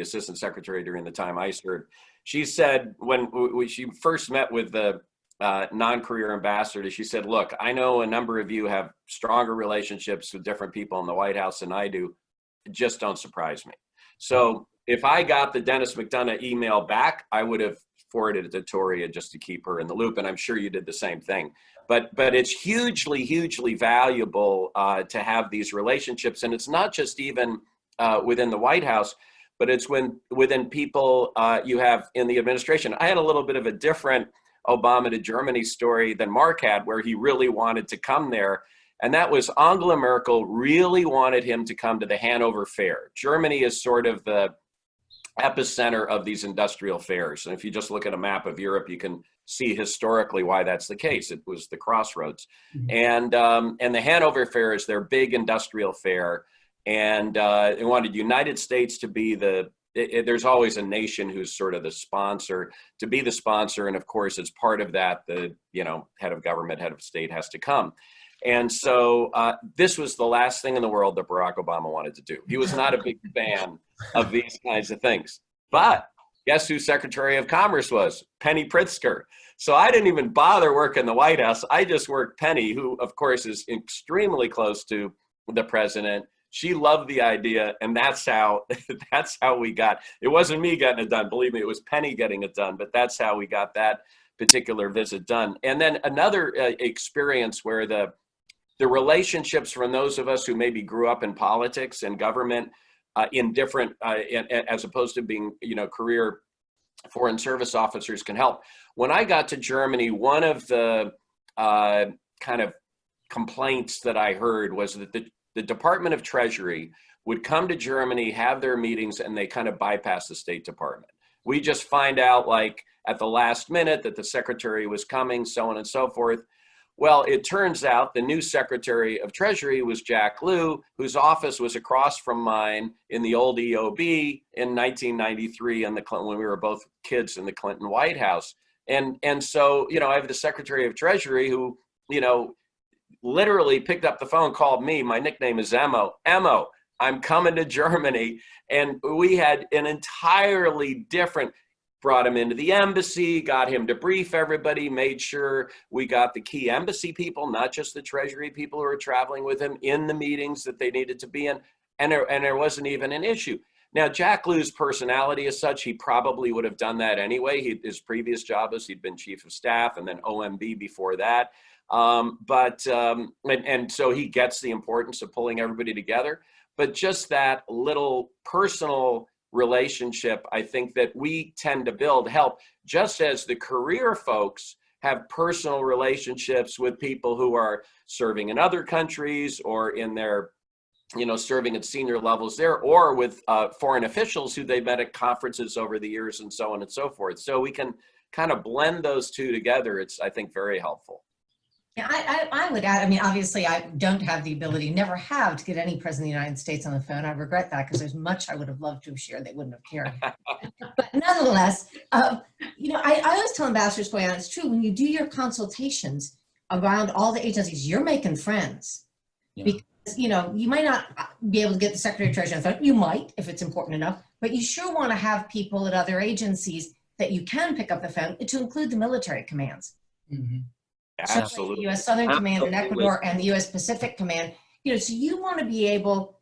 Assistant Secretary during the time I served, she said when she first met with the non-career ambassador, she said, look, I know a number of you have stronger relationships with different people in the White House than I do. Just don't surprise me. So if I got the Dennis McDonough email back, I would have forwarded it to Toria just to keep her in the loop. And I'm sure you did the same thing. But it's hugely, hugely valuable to have these relationships. And it's not just even within the White House, but it's within people you have in the administration. I had a little bit of a different Obama to Germany story than Mark had, where he really wanted to come there. And that was Angela Merkel really wanted him to come to the Hanover Fair. Germany is sort of the epicenter of these industrial fairs. And if you just look at a map of Europe, you can see historically why that's the case. It was the crossroads. Mm-hmm. And the Hanover Fair is their big industrial fair. And they wanted United States to be there's always a nation who's sort of the sponsor, to be the sponsor. And of course, as part of that, the head of government, head of state has to come. And so this was the last thing in the world that Barack Obama wanted to do. He was not a big fan of these kinds of things. But guess who Secretary of Commerce was? Penny Pritzker. So I didn't even bother working the White House. I just worked Penny, who of course is extremely close to the president. She loved the idea, and that's how we got. It wasn't me getting it done. Believe me, it was Penny getting it done. But that's how we got that particular visit done. And then another experience where the relationships from those of us who maybe grew up in politics and government in different, as opposed to being, career foreign service officers can help. When I got to Germany, one of the kind of complaints that I heard was that the Department of Treasury would come to Germany, have their meetings, and they kind of bypass the State Department. We just find out like at the last minute that the secretary was coming, so on and so forth. Well, it turns out the new Secretary of Treasury was Jack Lew, whose office was across from mine in the old EOB in 1993 in the Clinton, when we were both kids in the Clinton White House. And so, you know, I have the Secretary of Treasury who, you know, literally picked up the phone, called me. My nickname is Emo. Emo, I'm coming to Germany. And we had an entirely different, brought him into the embassy, got him to brief everybody, made sure we got the key embassy people, not just the Treasury people who were traveling with him, in the meetings that they needed to be in. And there wasn't even an issue. Now, Jack Lew's personality is such, he probably would have done that anyway. His previous job was he'd been chief of staff and then OMB before that. And so he gets the importance of pulling everybody together. But just that little personal relationship, I think that we tend to build help, just as the career folks have personal relationships with people who are serving in other countries or in their, you know, serving at senior levels there, or with foreign officials who they've met at conferences over the years and so on and so forth. So we can kind of blend those two together. It's, I think, very helpful. Yeah, I would add, I mean, obviously I don't have the ability, never have, to get any president of the United States on the phone. I regret that because there's much I would have loved to have shared they wouldn't have cared. But nonetheless, you know, I always tell ambassadors going on, it's true, when you do your consultations around all the agencies, you're making friends. Yeah. Because, you know, you might not be able to get the Secretary of Treasury on the phone. You might, if it's important enough, but you sure want to have people at other agencies that you can pick up the phone, to include the military commands. Mm-hmm. Absolutely. The U.S. Southern Command in Ecuador and the U.S. Pacific Command, you know, so you want to be able,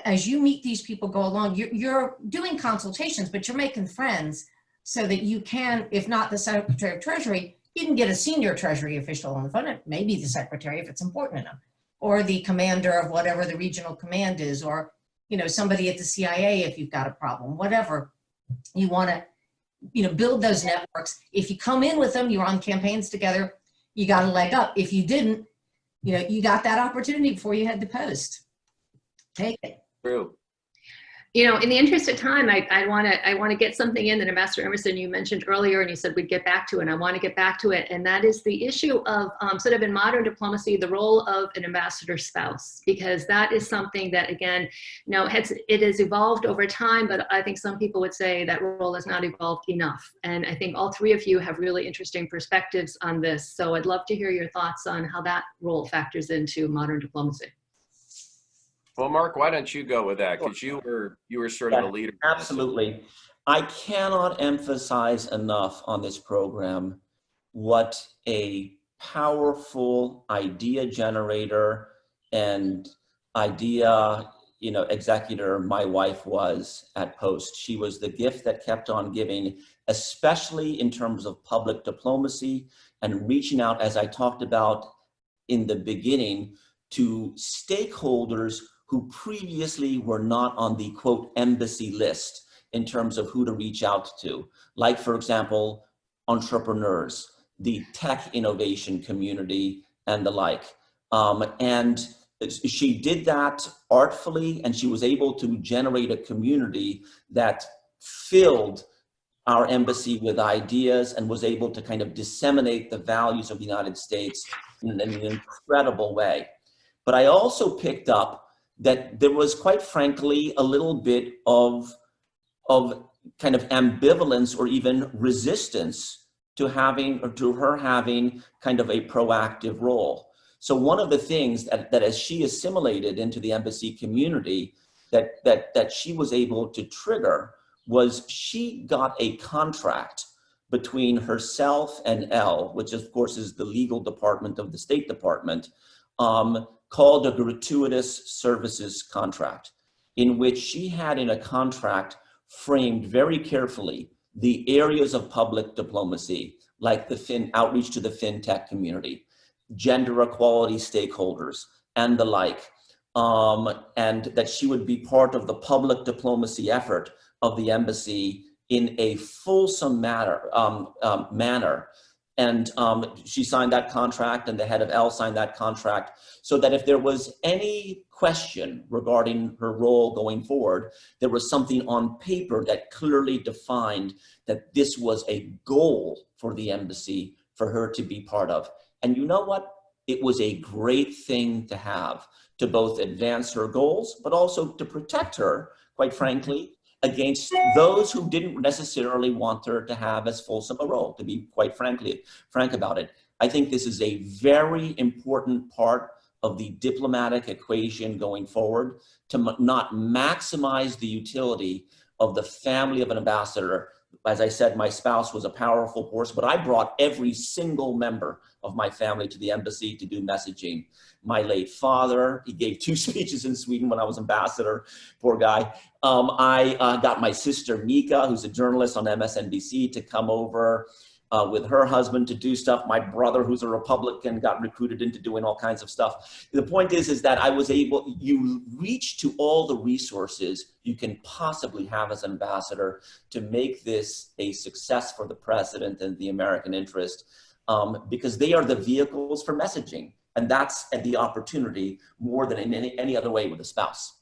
as you meet these people go along, you're doing consultations, but you're making friends so that you can, if not the Secretary of Treasury, you can get a senior Treasury official on the phone, maybe the Secretary if it's important enough, or the commander of whatever the regional command is, or, you know, somebody at the CIA if you've got a problem, whatever. You want to, you know, build those networks. If you come in with them, you're on campaigns together, you got a leg up. If you didn't, you know, you got that opportunity before you had to post. Take it. True. You know, in the interest of time, I want to get something in that Ambassador Emerson, you mentioned earlier, and you said we'd get back to it, and I want to get back to it, and that is the issue of sort of in modern diplomacy, the role of an ambassador spouse, because that is something that, again, you know, it has evolved over time, but I think some people would say that role has not evolved enough. And I think all three of you have really interesting perspectives on this. So I'd love to hear your thoughts on how that role factors into modern diplomacy. Well, Mark, why don't you go with that? Because you were sort of a leader. Absolutely. I cannot emphasize enough on this program what a powerful idea generator and idea, you know, executor my wife was at Post. She was the gift that kept on giving, especially in terms of public diplomacy and reaching out, as I talked about in the beginning, to stakeholders who previously were not on the quote embassy list in terms of who to reach out to. Like, for example, entrepreneurs, the tech innovation community and the like. And she did that artfully, and she was able to generate a community that filled our embassy with ideas and was able to kind of disseminate the values of the United States in an incredible way. But I also picked up that there was, quite frankly, a little bit of kind of ambivalence or even resistance to her having kind of a proactive role. So one of the things that as she assimilated into the embassy community that she was able to trigger was she got a contract between herself and Elle, which of course is the legal department of the State Department, called a gratuitous services contract, in which she had in a contract framed very carefully the areas of public diplomacy, like the outreach to the fintech community, gender equality stakeholders, and the like, and that she would be part of the public diplomacy effort of the embassy in a fulsome manner. And she signed that contract, and the head of L signed that contract, so that if there was any question regarding her role going forward, there was something on paper that clearly defined that this was a goal for the embassy for her to be part of. And you know what? It was a great thing to have, to both advance her goals, but also to protect her, quite frankly, against those who didn't necessarily want her to have as fulsome a role, to be quite frank about it. I think this is a very important part of the diplomatic equation going forward, to not maximize the utility of the family of an ambassador. As I said, my spouse was a powerful force, but I brought every single member of my family to the embassy to do messaging. My late father, he gave 2 speeches in Sweden when I was ambassador, poor guy. I got my sister Mika, who's a journalist on MSNBC, to come over with her husband to do stuff. My brother, who's a Republican, got recruited into doing all kinds of stuff. The point is that I was able, you reach to all the resources you can possibly have as an ambassador to make this a success for the president and the American interest, because they are the vehicles for messaging. And that's the opportunity more than in any other way with a spouse.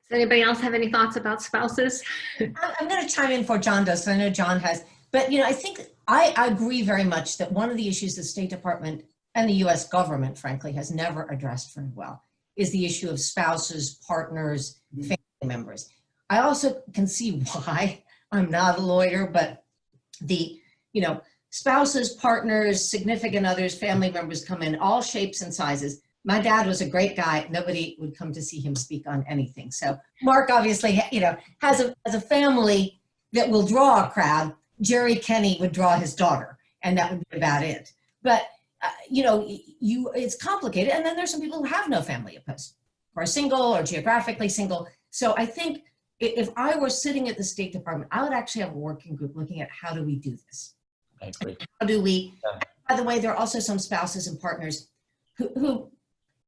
Does anybody else have any thoughts about spouses? I'm going to chime in before John does, because I know John has. But, I think I agree very much that one of the issues the State Department and the U.S. government, frankly, has never addressed very well is the issue of spouses, partners, family members. I also can see why. I'm not a lawyer, but the, spouses, partners, significant others, family members come in all shapes and sizes. My dad was a great guy. Nobody would come to see him speak on anything. So Mark obviously, has a family that will draw a crowd. Jerry Kenney would draw his daughter, and that would be about it. But, it's complicated. And then there's some people who have no family opposed, or are single or geographically single. So I think if I were sitting at the State Department, I would actually have a working group looking at how do we do this? I agree. How do we, by the way, there are also some spouses and partners who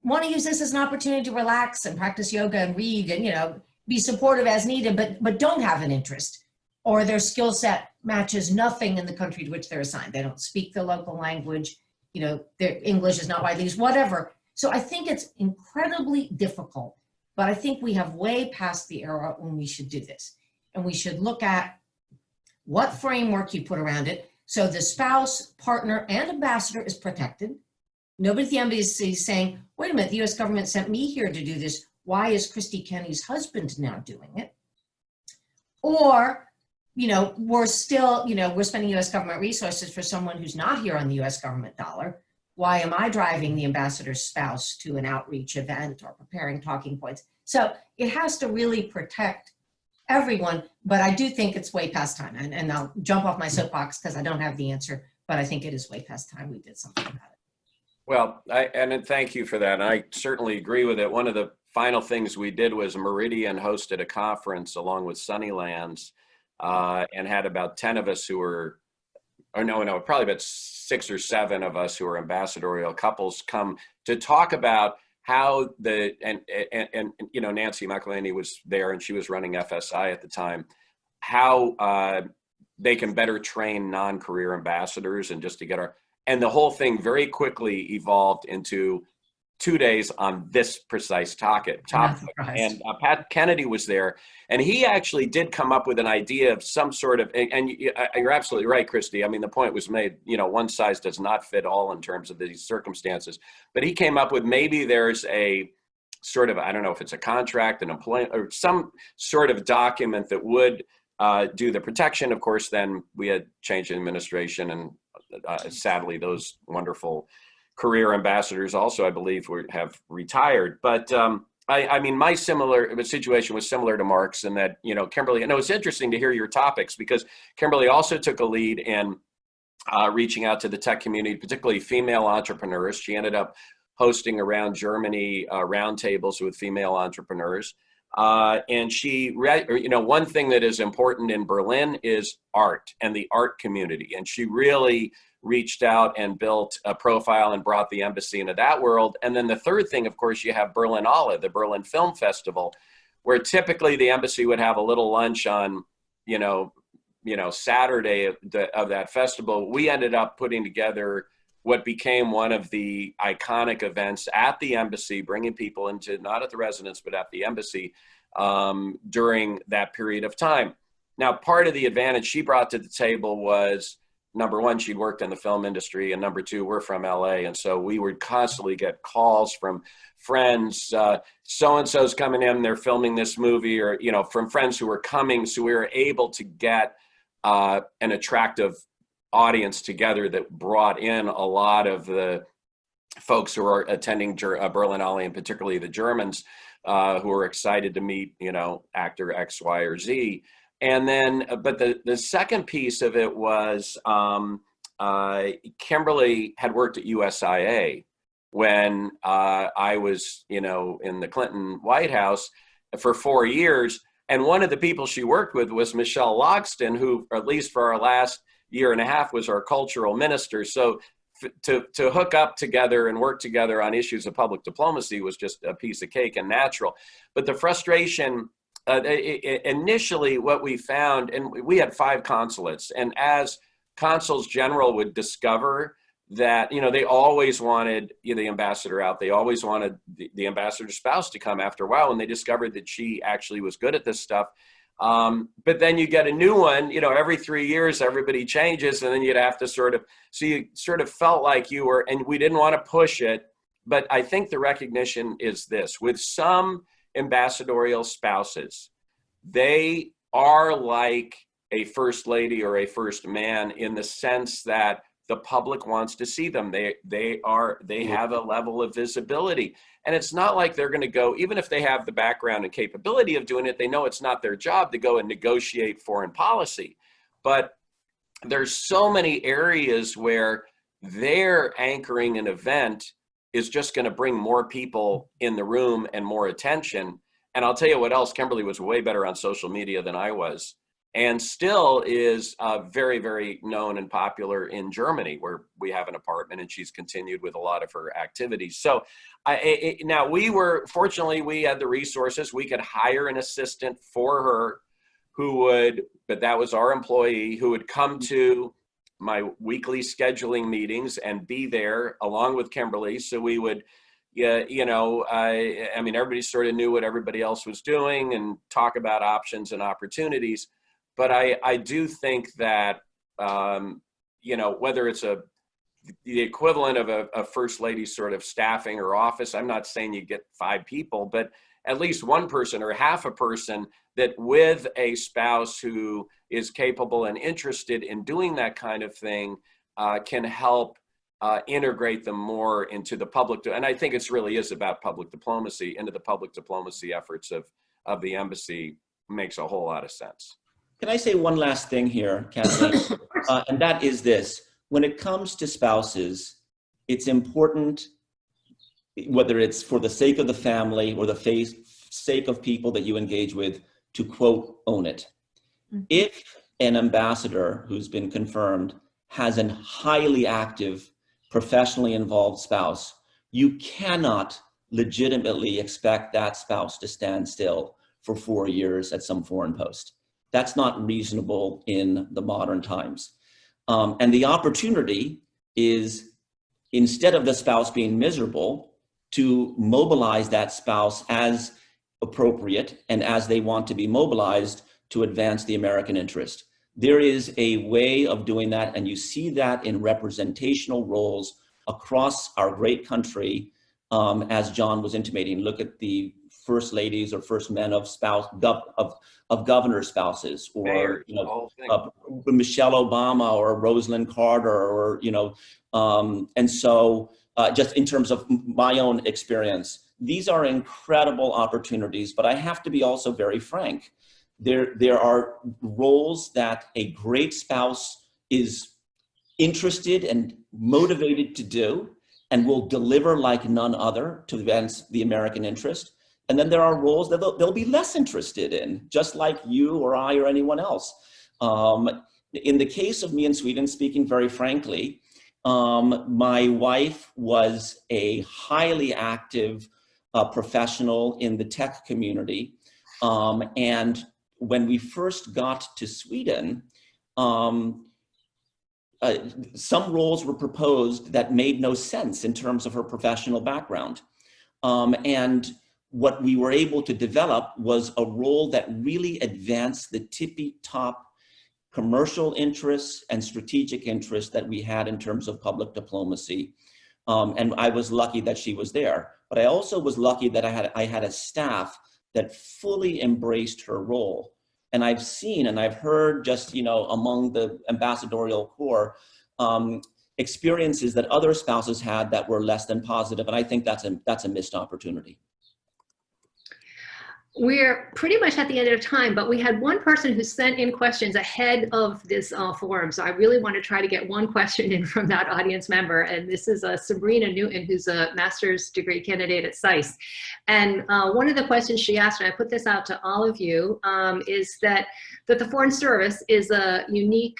want to use this as an opportunity to relax and practice yoga and read and, be supportive as needed, but don't have an interest, or their skill set matches nothing in the country to which they're assigned. They don't speak the local language, their English is not widely used, whatever. So I think it's incredibly difficult, but I think we have way past the era when we should do this. And we should look at what framework you put around it. So the spouse, partner, and ambassador is protected. Nobody at the embassy is saying, wait a minute, the US government sent me here to do this. Why is Christy Kenny's husband now doing it? Or, we're still, we're spending US government resources for someone who's not here on the US government dollar. Why am I driving the ambassador's spouse to an outreach event or preparing talking points? So it has to really protect everyone, but I do think it's way past time. And I'll jump off my soapbox because I don't have the answer, but I think it is way past time we did something about it. Well, and thank you for that. And I certainly agree with it. One of the final things we did was Meridian hosted a conference along with Sunnylands and had about 10 of us who were, probably about 6 or 7 of us who were ambassadorial couples come to talk about how Nancy McElhaney was there and she was running FSI at the time, how they can better train non-career ambassadors and just to get and the whole thing very quickly evolved into 2 days on this precise topic. And Pat Kennedy was there, and he actually did come up with an idea of some sort of, and you're absolutely right, Kristie. I mean, the point was made, one size does not fit all in terms of these circumstances, but he came up with maybe there's a sort of, I don't know if it's a contract, an employment, or some sort of document that would do the protection. Of course, then we had change in administration, and sadly, those wonderful career ambassadors also, I believe, have retired. But I mean, my situation was similar to Mark's in that, Kimberly, and it was interesting to hear your topics because Kimberly also took a lead in reaching out to the tech community, particularly female entrepreneurs. She ended up hosting around Germany roundtables with female entrepreneurs. And she, one thing that is important in Berlin is art and the art community. And she really reached out and built a profile and brought the embassy into that world. And then the third thing, of course, you have Berlinale, the Berlin Film Festival, where typically the embassy would have a little lunch on, Saturday of that festival. We ended up putting together what became one of the iconic events at the embassy, bringing people into, not at the residence, but at the embassy during that period of time. Now, part of the advantage she brought to the table was, number one, she'd worked in the film industry, and number two, we're from LA. And so we would constantly get calls from friends, so-and-so's coming in, they're filming this movie, or, from friends who were coming. So we were able to get an attractive audience together that brought in a lot of the folks who are attending Berlinale, and particularly the Germans, who are excited to meet, actor X, Y, or Z. And then, but the second piece of it was Kimberly had worked at USIA when I was, in the Clinton White House for 4 years. And one of the people she worked with was Michelle Logston, who, at least for our last year and a half, was our cultural minister. So to hook up together and work together on issues of public diplomacy was just a piece of cake and natural. But the frustration, initially what we found, and we had 5 consulates, and as consuls general would discover that, they always wanted the ambassador out. They always wanted the ambassador's spouse to come after a while, and they discovered that she actually was good at this stuff. But then you get a new one, every 3 years, everybody changes, and then you'd have to so you sort of felt like you were, and we didn't want to push it. But I think the recognition is this: with some ambassadorial spouses, they are like a first lady or a first man, in the sense that the public wants to see them. They have a level of visibility. And it's not like they're going to go, even if they have the background and capability of doing it, they know it's not their job to go and negotiate foreign policy. But there's so many areas where their anchoring an event is just going to bring more people in the room and more attention. And I'll tell you what else, Kimberly was way better on social media than I was, and still is very, very known and popular in Germany, where we have an apartment, and she's continued with a lot of her activities. So now fortunately, we had the resources. We could hire an assistant for her but that was our employee, who would come to my weekly scheduling meetings and be there along with Kimberly. So we would, everybody sort of knew what everybody else was doing and talk about options and opportunities. But I do think that, whether it's the equivalent of a first lady sort of staffing or office, I'm not saying you get 5 people, but at least one person or half a person that, with a spouse who is capable and interested in doing that kind of thing, can help integrate them more into the public. And I think it really is about public diplomacy, into the public diplomacy efforts of the embassy. Makes a whole lot of sense. Can I say one last thing here, Kathleen? And that is this: when it comes to spouses, it's important, whether it's for the sake of the family or the sake of people that you engage with, to, quote, own it. Mm-hmm. If an ambassador who's been confirmed has a highly active, professionally involved spouse, you cannot legitimately expect that spouse to stand still for 4 years at some foreign post. That's not reasonable in the modern times. And the opportunity is, instead of the spouse being miserable, to mobilize that spouse as appropriate and as they want to be mobilized to advance the American interest. There is a way of doing that, and you see that in representational roles across our great country, as John was intimating. Look at the first ladies or first men of governor spouses, or Michelle Obama or Rosalind Carter, or and so just in terms of my own experience, these are incredible opportunities. But I have to be also very frank. There are roles that a great spouse is interested and motivated to do and will deliver like none other to advance the American interest. And then there are roles that they'll be less interested in, just like you or I or anyone else. In the case of me in Sweden, speaking very frankly, my wife was a highly active professional in the tech community. And when we first got to Sweden, some roles were proposed that made no sense in terms of her professional background. And what we were able to develop was a role that really advanced the tippy top commercial interests and strategic interests that we had in terms of public diplomacy. And I was lucky that she was there. But I also was lucky that I had a staff that fully embraced her role. And I've seen and I've heard just, among the ambassadorial corps, experiences that other spouses had that were less than positive. And I think that's a missed opportunity. We're pretty much at the end of time, but we had one person who sent in questions ahead of this forum. So I really want to try to get one question in from that audience member. And this is Sabrina Newton, who's a master's degree candidate at SAIS. And one of the questions she asked, and I put this out to all of you, is that the Foreign Service is a unique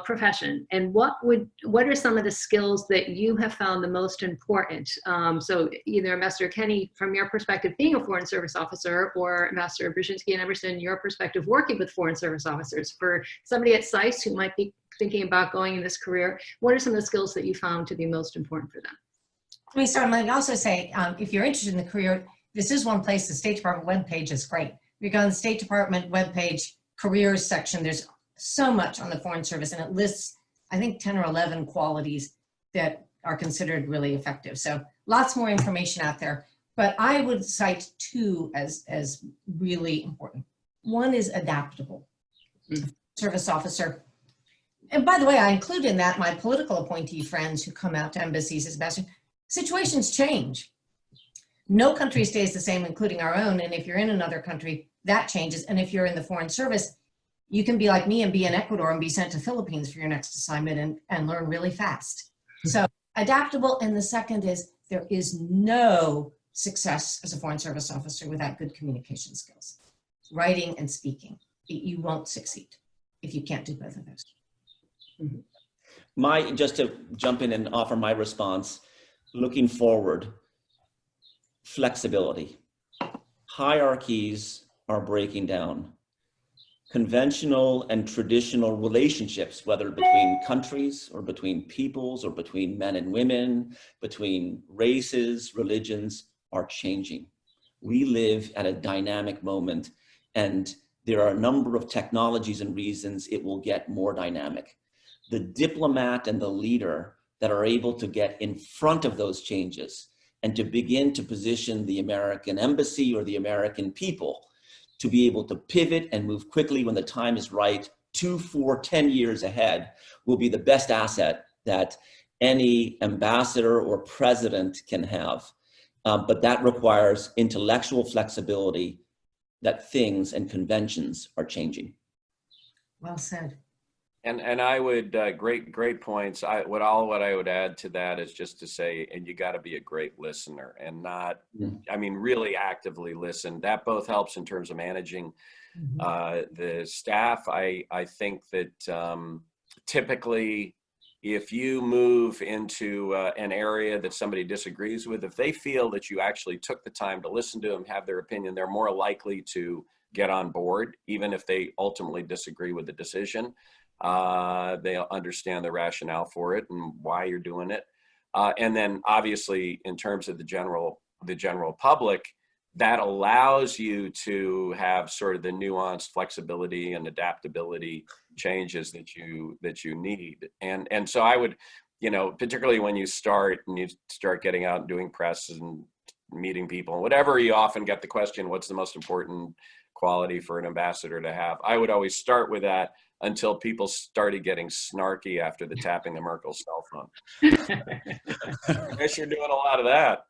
profession. And what are some of the skills that you have found the most important? So either Ambassador Kenney, from your perspective, being a Foreign Service officer, or Ambassador Brzezinski and Emerson, your perspective working with Foreign Service officers. For somebody at SAIS who might be thinking about going in this career, what are some of the skills that you found to be most important for them? Let me start. I'd also say, if you're interested in the career, this is one place. The State Department webpage is great. If you go on the State Department webpage, careers section, there's so much on the Foreign Service, and it lists, I think, 10 or 11 qualities that are considered really effective. So lots more information out there. But I would cite two as really important. One is adaptable. Service officer. And by the way, I include in that my political appointee friends who come out to embassies as ambassadors. Situations change. No country stays the same, including our own. And if you're in another country, that changes. And if you're in the Foreign Service, you can be like me and be in Ecuador and be sent to Philippines for your next assignment and learn really fast. So adaptable. And the second is there is no success as a Foreign Service officer without good communication skills. Writing and speaking. You won't succeed if you can't do both of those. Just to jump in and offer my response, looking forward, flexibility. Hierarchies are breaking down. Conventional and traditional relationships, whether between countries or between peoples or between men and women, between races, religions, are changing. We live at a dynamic moment, and there are a number of technologies and reasons it will get more dynamic. The diplomat and the leader that are able to get in front of those changes and to begin to position the American embassy or the American people to be able to pivot and move quickly when the time is right, 2, 4, 10 years ahead, will be the best asset that any ambassador or president can have. But that requires intellectual flexibility that things and conventions are changing. Well said. And I would, great points. What I would add to that is just to say, and you got to be a great listener and not, really actively listen. That both helps in terms of managing the staff. I think that typically, if you move into an area that somebody disagrees with, if they feel that you actually took the time to listen to them, have their opinion, they're more likely to get on board, even if they ultimately disagree with the decision. They'll understand the rationale for it and why you're doing it. And then obviously in terms of the general public, that allows you to have sort of the nuanced flexibility and adaptability changes that you need. And so I would, particularly when you start getting out and doing press and meeting people and whatever, you often get the question, what's the most important quality for an ambassador to have? I would always start with that until people started getting snarky after the tapping the Merkel's cell phone. I guess you're doing a lot of that.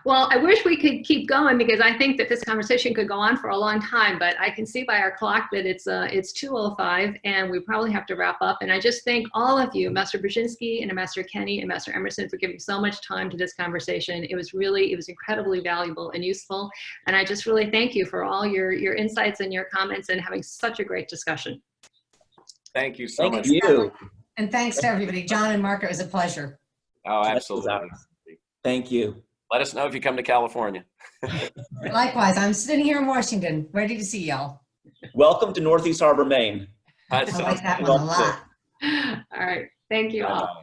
Well, I wish we could keep going because I think that this conversation could go on for a long time, but I can see by our clock that it's 2:05 and we probably have to wrap up. And I just thank all of you, Ambassador Brzezinski and Ambassador Kenney and Ambassador Emerson, for giving so much time to this conversation. It was incredibly valuable and useful. And I just really thank you for all your insights and your comments and having such a great discussion. Thank you so much. Thank you. And thanks to everybody. John and Mark, it was a pleasure. Oh, absolutely. Thank you. Let us know if you come to California. Likewise, I'm sitting here in Washington, ready to see y'all. Welcome to Northeast Harbor, Maine. That I sounds like that good. one a lot. All right. Thank you all. Bye-bye.